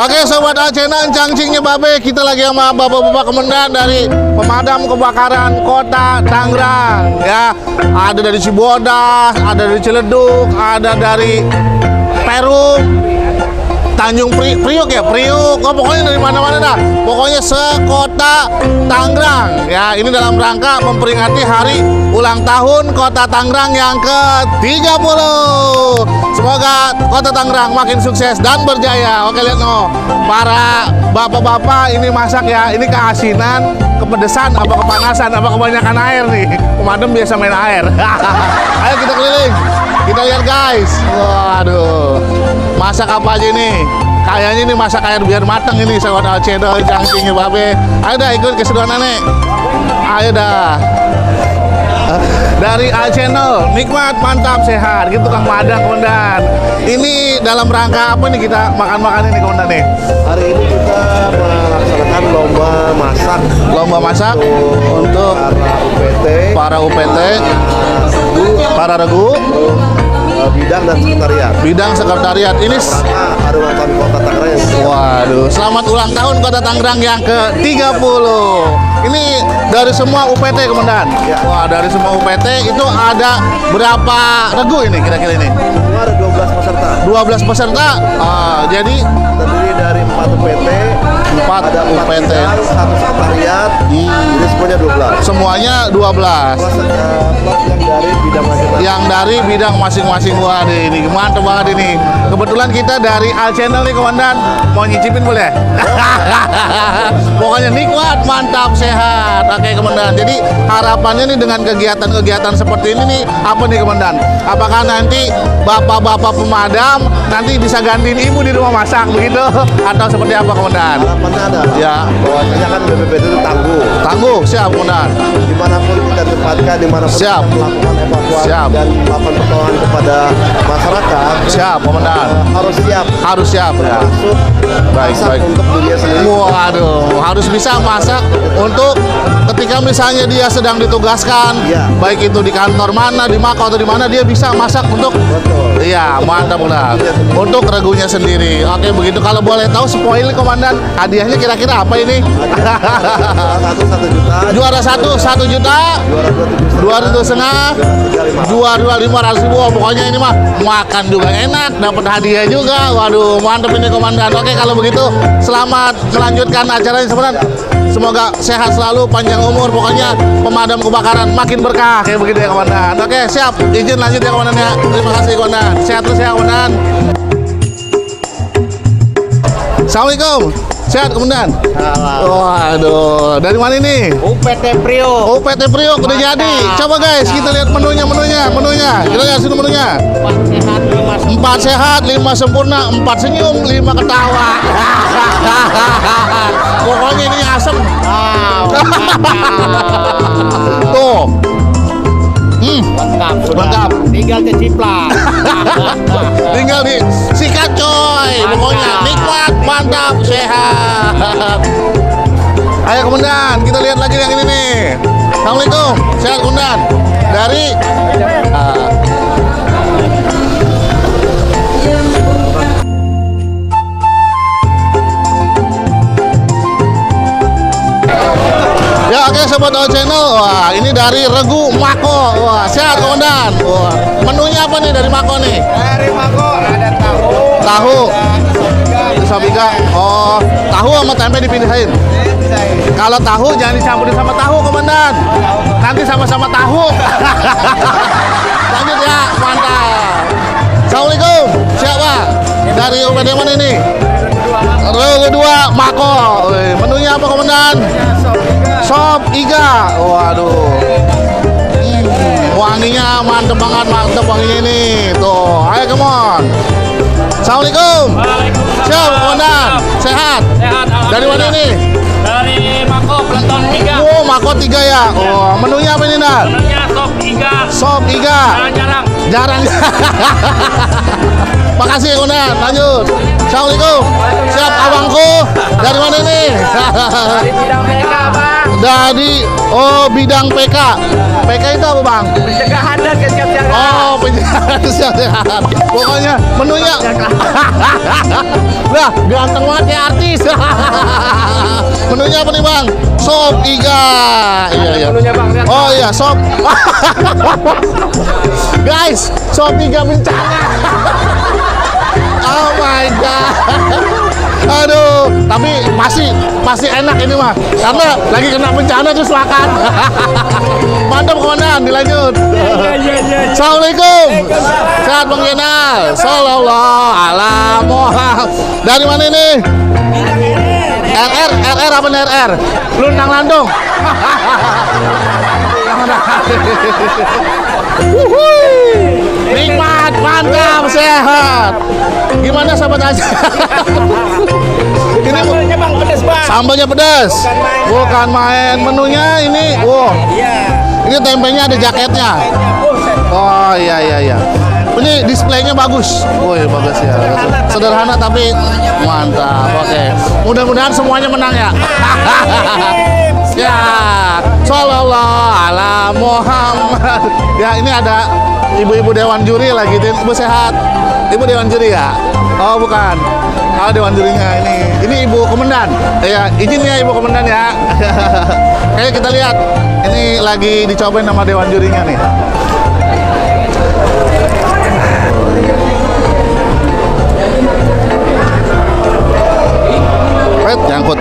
Oke sobat Acenan, cangcingnya babe, kita lagi sama bapak-bapak komandan dari pemadam kebakaran kota Tangerang ya. Ada dari Cibodas, ada dari Ciledug, ada dari Perum, Tanjung Priuk ya, Priuk, oh, pokoknya dari mana-mana dah. Pokoknya sekota Tangerang ya. Ini dalam rangka memperingati hari ulang tahun kota Tangerang yang ke-30. Semoga kota Tangerang makin sukses dan berjaya. Oke, lihat no, para bapak-bapak ini masak ya. Ini keasinan, kepedesan, apa kepanasan, apa kebanyakan air nih. Pemadam biasa main air. Ayo kita keliling, kita lihat guys. Waduh, masak apa aja nih? Kayaknya ini masak air biar matang ini sahabat Alcedol, cangcingnya babe. Ayo dah ikut ke seduhan ane. Ayo dah. Dari Alcedol, nikmat, mantap, sehat. Gitu Kang Madang, komandan. Ini dalam rangka apa nih kita makan-makan ini komandan nih? Hari ini kita melaksanakan lomba masak. Lomba masak untuk para UPT, para regu, bidang dan sekretariat. Bidang sekretariat. Ini hari ulang tahun kota Tangerang yang waduh, selamat ulang tahun kota Tangerang yang ke-30. Ini dari semua UPT komandan. Ya. Wah, dari semua UPT itu ada berapa regu ini kira-kira ini? ada 12 peserta. 12 peserta. Jadi Terdiri dari 4 UPT, 4 ada 4 UPT. bidang, 1 sekretariat. Jadi semuanya 12. Semuanya 12. Plus yang dari bidang masing-masing. Yang dari bidang masing-masing. Waduh, ini mantap banget ini. Kebetulan kita dari Alcedol nih komandan. Mau nyicipin boleh? Pokoknya nikmat, mantap, sehat. Oke komandan. Jadi harapannya nih dengan kegiatan-kegiatan seperti ini nih apa nih komandan? Apakah nanti bapak-bapak pemadam nanti bisa gantiin ibu di rumah masak begitu? Atau seperti apa komandan? Harapannya ada. Ya. Bahwasanya kan BPBD itu tangguh. Tangguh, siap komandan. Dimanapun kita tempatkan, dimanapun Siap. kita melakukan evakuasi Siap. dan melakukan pertolongan kepada masyarakat, Siap komandan. harus siap. Harus siap ya. Masuk Baik, masak baik. untuk dirinya sendiri. Waduh, harus bisa masak untuk ketika misalnya dia sedang ditugaskan, Iya. baik itu di kantor mana, di Mako atau di mana, dia bisa masak untuk, Betul. iya mantap benar, untuk regunya sendiri. Oke begitu, kalau boleh tahu spoil komandan, hadiahnya kira-kira apa ini? Satu juta. Juara 1 juta, Juara 2 2,5 juta, 500.000. Pokoknya ini mah makan juga enak, dapat hadiah juga. Waduh, mantap ini komandan. Oke, kalau begitu selamat melanjutkan acaranya komandan. Semoga sehat selalu, panjang umur. Pokoknya pemadam kebakaran makin berkah kayak begitu ya komandan. Oke, siap. Izin lanjut ya komandan ya. Terima kasih komandan. Sehat terus ya komandan. Assalamualaikum. Sehat komandan. Waduh, dari mana ini? UPT Priuk. UPT Priuk udah jadi. Coba guys, kita lihat menunya. Kita lihat sini menunya. 4 sehat, 5 sempurna, 4 senyum, 5 ketawa. Pokoknya ini asem. Tuh. Lengkap sudah. Lengkap. Tinggal ciciplak. Tinggal di sikat coy. Pokoknya nikmat, mantap, sehat. Ayo komandan, kita lihat lagi yang ini nih. Assalamualaikum, sehat komandan. Dari ya oke sobat Channel. Wah, ini dari Regu Mako. Wah, sehat komandan. Wah, menunya apa nih dari Mako nih? Dari Mako ada Tahu. Sabika. Oh, tahu sama tempe dipindahin. Kalau tahu jangan dicampurin sama tahu komandan. Nanti sama-sama tahu. Lanjut ya, mantap. Assalamualaikum. Siapa? Dari UPD mana ini? Regu 2 Mako. Wih, menunya apa komandan? Sop iga. Waduh. Wanginya mantep banget, mantep wanginya ini. Tuh, ayo come on. Assalamualaikum. Siap, komandan. Sehat? Sehat. Dari mana ini? Dari Mako Peleton 3. Oh, Mako 3 ya. Oh, menunya apa ini, Nan? Menunya sop iga. Sop iga. Jarang-jarang. Jarang. Makasih, komandan. Lanjut. Assalamualaikum. Siap, abangku. Dari mana ini? Dari bidang mereka, Bang. dari bidang PK. PK itu apa bang? Pencegahan dan kesiapsiagaan. Oh, penjagaan kesehatan. Pokoknya menunya. Lah, ganteng banget kayak artis. Menunya apa nih bang? Sop iga. Iya. Menunya bang. Lihat. Oh iya, sop. Guys, sop iga bencana. Oh my god. Aduh, tapi pasti enak ini mah. Karena lagi kena bencana terus makan. Mantap komandan, dilanjut. Iya. Assalamualaikum. Sehat Bang Yenal. Sallallahu ala Muhammad. Dari mana ini? RR apa nih RR? Lundang Landung. Nikmat, mantap, sehat. Gimana sahabat aja? Ini Sambalnya bang pedas bang. sambalnya pedas. Bukan main. Menunya ini. Wow. Iya. Ini tempenya ada jaketnya. Oh iya. Ini displaynya bagus. Woi bagus ya. Sederhana tapi mantap. Oke. Mudah-mudahan semuanya menang ya. Ya. Sallallahu ala Muhammad. Ya ini ada ibu-ibu dewan juri lagi. Ibu sehat. Ibu dewan juri ya? Oh bukan. Oh dewan jurinya ini ibu komandan. Ya izin ya ibu komandan ya. Kayaknya kita lihat. Ini lagi dicobain sama dewan jurinya nih. Nyangkut.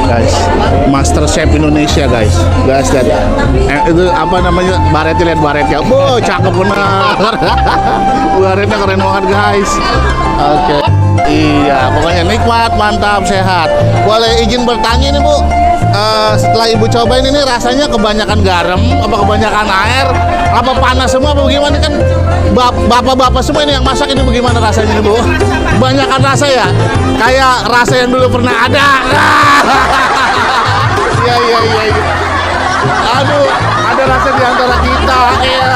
Guys, Master Chef Indonesia guys lihat itu apa namanya baretnya, lihat baretnya, cakep benar. Baretnya keren banget guys. Oke. Iya, pokoknya nikmat, mantap, sehat. Boleh izin bertanya nih Bu, setelah Ibu cobain ini rasanya kebanyakan garam, apa kebanyakan air, apa panas semua, apa bagaimana kan? Bapak-bapak semua ini yang masak ini bagaimana rasanya nih Bu? Kebanyakan rasa ya? Kayak rasa yang dulu pernah ada. Iya. Aduh, ada rasa di antara kita. Iya,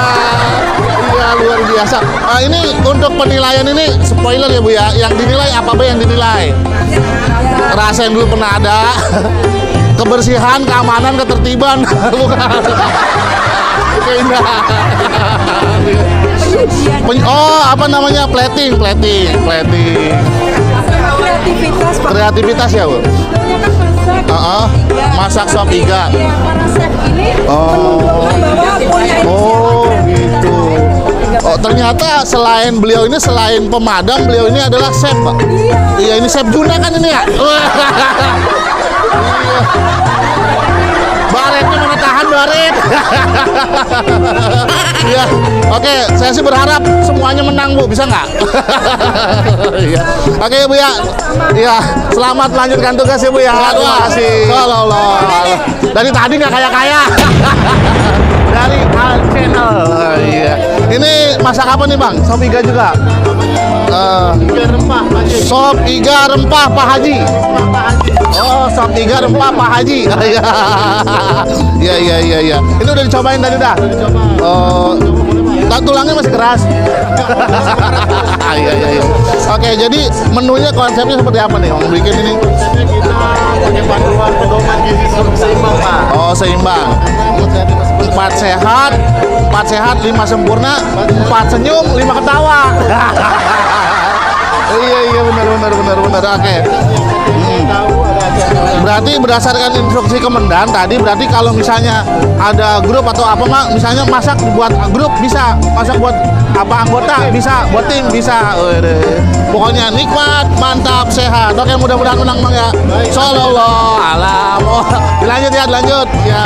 luar biasa. Ini untuk penilaian ini spoiler ya Bu ya. Yang dinilai apa Bu yang dinilai? Rasa yang dulu pernah ada. Kebersihan, keamanan, ketertiban. Bukan. Keindahan. Oh, apa namanya? Plating. Kreativitas Pak. Kreativitas ya Bu. Masak sop iga. Ya, para chef ini menunjukkan bahwa punya Oh gitu. Oh ternyata selain beliau ini selain pemadam, beliau ini adalah chef Pak. Iya ini chef Juna kan ini ya. Iya. Baretnya mana tahan baret. Iya. Oke, saya sih berharap semuanya menang Bu, bisa nggak? Iya. Oke Bu ya. Iya, selamat melanjutkan tugas ya Bu ya. Terima kasih. Allah. Dari tadi nggak kaya-kaya. Dari Al Channel. Iya. Ini masak apa nih Bang? Sop iga juga. Sop iga rempah Pak Haji. Oh, sop iga rempah Pak Haji. Iya. Ini udah dicobain tadi dah. Oh, tulangnya masih keras. Iya. Oke, jadi menunya konsepnya seperti apa nih? Mau bikin ini? Kita punya panduan pedoman gizi seimbang Pak. Oh, seimbang. 4 sehat, 5 sempurna, 4 senyum, 5 ketawa. Iya benar. Oke. Berarti berdasarkan instruksi komandan tadi, berarti kalau misalnya ada grup atau apa mak, misalnya masak buat grup bisa, masak buat apa anggota bisa, buat tim bisa. Pokoknya nikmat, mantap, sehat. Oke, mudah-mudahan menang Bang ya. Sallallahu ala Muhammad. Dilanjut ya.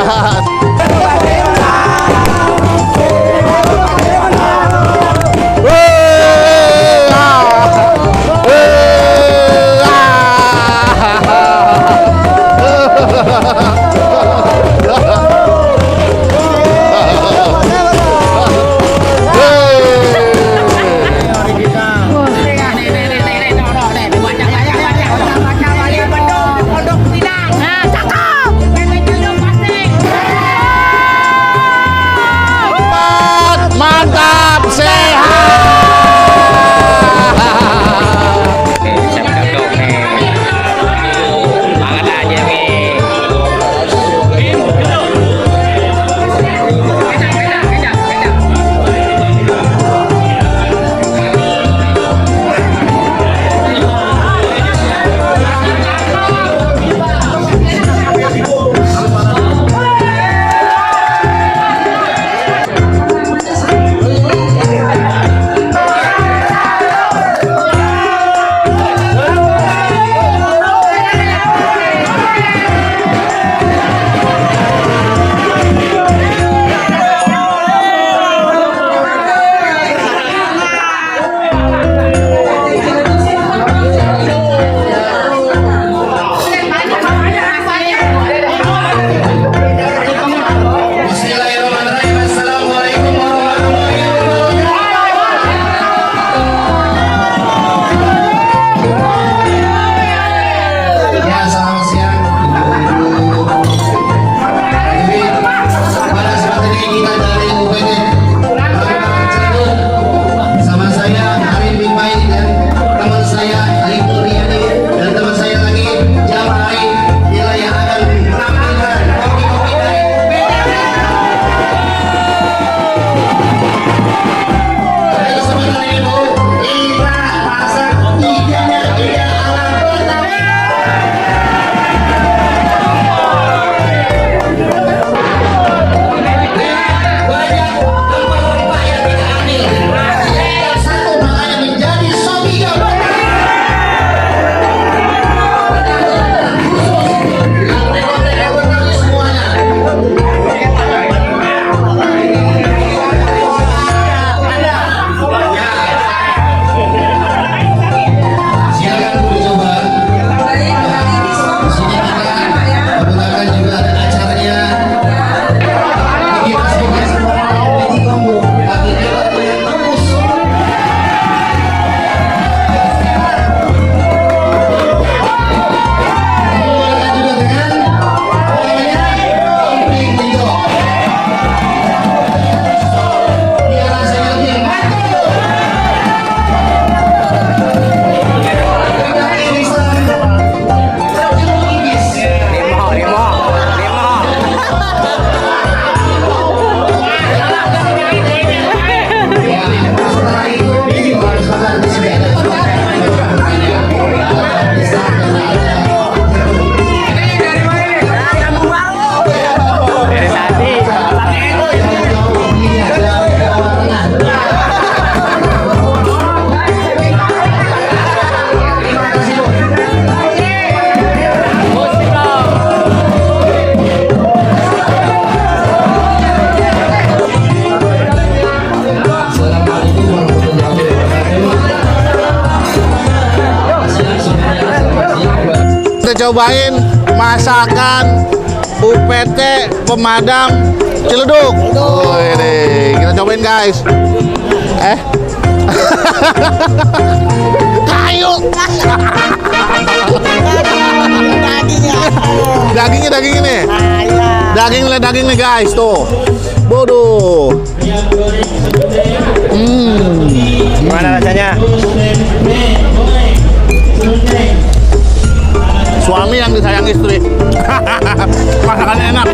cobain masakan UPT Pemadam Ciledug. Oh, ini kita cobain guys. Ayo. Daging nih. Daging nih guys tuh. Bodoh. Gimana rasanya? Suami yang disayang istri. Masakannya enak.